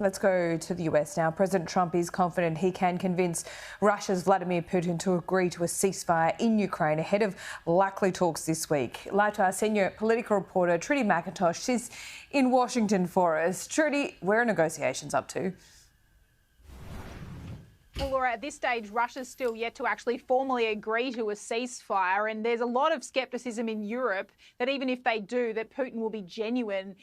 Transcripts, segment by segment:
Let's go to the US now. President Trump is confident he can convince Russia's Vladimir Putin to agree to a ceasefire in Ukraine ahead of likely talks this week. Live to our senior political reporter, Trudy McIntosh. She's in Washington for us. Trudy, where are negotiations up to? Well, Laura, at this stage, Russia's still yet to actually formally agree to a ceasefire, and there's a lot of scepticism in Europe that even if they do, that Putin will be genuine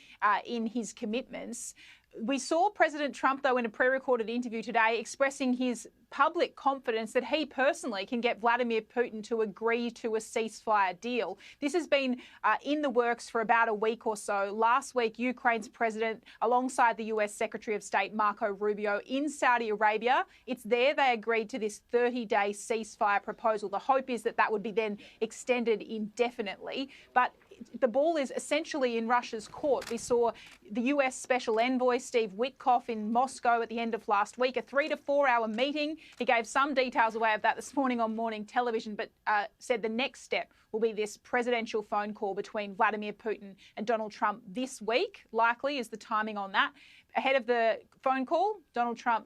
in his commitments. We saw President Trump, though, in a pre-recorded interview today expressing his public confidence that he personally can get Vladimir Putin to agree to a ceasefire deal. This has been in the works for about a week or so. Last week, Ukraine's president, alongside the US Secretary of State Marco Rubio, in Saudi Arabia, it's there they agreed to this 30-day ceasefire proposal. The hope is that that would be then extended indefinitely. But the ball is essentially in Russia's court. We saw the US Special Envoy Steve Witkoff in Moscow at the end of last week, a 3 to 4 hour meeting. He gave some details away of that this morning on morning television, but said the next step will be this presidential phone call between Vladimir Putin and Donald Trump this week. Likely is the timing on that. Ahead of the phone call, Donald Trump,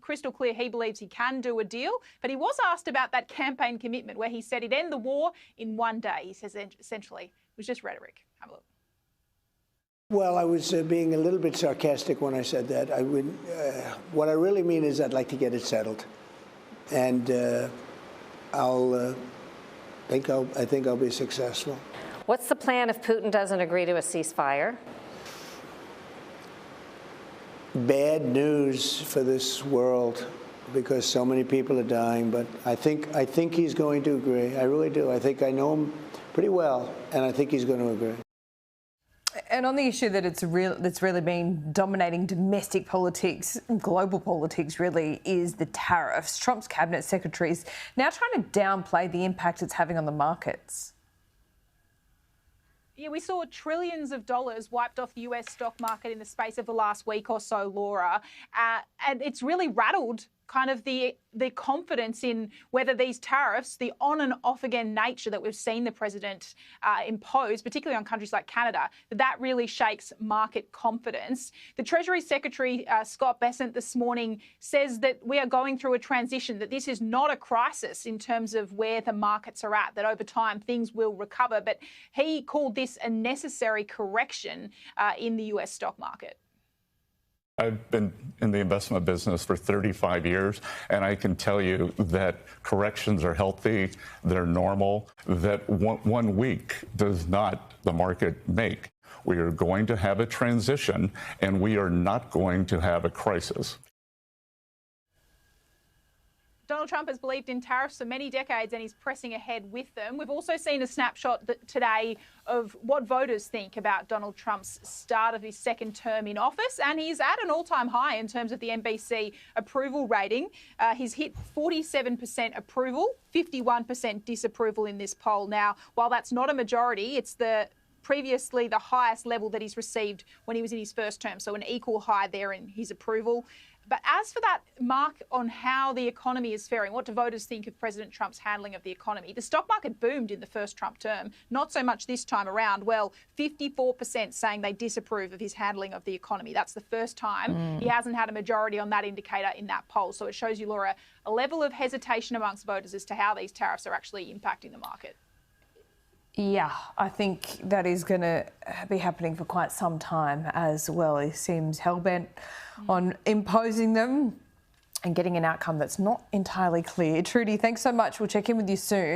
crystal clear he believes he can do a deal, but he was asked about that campaign commitment where he said he'd end the war in 1 day. He says essentially it was just rhetoric. Have a look. Well, I was being a little bit sarcastic when I said that. What I really mean is I'd like to get it settled, and I think I'll be successful. What's the plan if Putin doesn't agree to a ceasefire? Bad news for this world because so many people are dying. But I think he's going to agree. I really do. I think I know him pretty well, and I think he's going to agree. And on the issue that that's really been dominating domestic politics, global politics really, is the tariffs. Trump's cabinet secretaries now trying to downplay the impact it's having on the markets. Yeah, we saw trillions of dollars wiped off the US stock market in the space of the last week or so, Laura. And it's really rattled kind of the confidence in whether these tariffs, the on and off again nature that we've seen the president impose, particularly on countries like Canada, that really shakes market confidence. The Treasury Secretary, Scott Bessent, this morning says that we are going through a transition, that this is not a crisis in terms of where the markets are at, that over time things will recover. But he called this a necessary correction in the US stock market. I've been in the investment business for 35 years, and I can tell you that corrections are healthy, they're normal, that one week does not the market make. We are going to have a transition, and we are not going to have a crisis. Donald Trump has believed in tariffs for many decades and he's pressing ahead with them. We've also seen a snapshot today of what voters think about Donald Trump's start of his second term in office, and he's at an all-time high in terms of the NBC approval rating. He's hit 47% approval, 51% disapproval in this poll. Now, while that's not a majority, it's previously the highest level that he's received when he was in his first term, so an equal high there in his approval. But as for that mark on how the economy is faring, what do voters think of President Trump's handling of the economy? The stock market boomed in the first Trump term, not so much this time around. Well, 54% saying they disapprove of his handling of the economy. That's the first time he hasn't had a majority on that indicator in that poll. So it shows you, Laura, a level of hesitation amongst voters as to how these tariffs are actually impacting the market. Yeah, I think that is going to be happening for quite some time as well. He seems hell-bent on imposing them and getting an outcome that's not entirely clear. Trudy, thanks so much. We'll check in with you soon.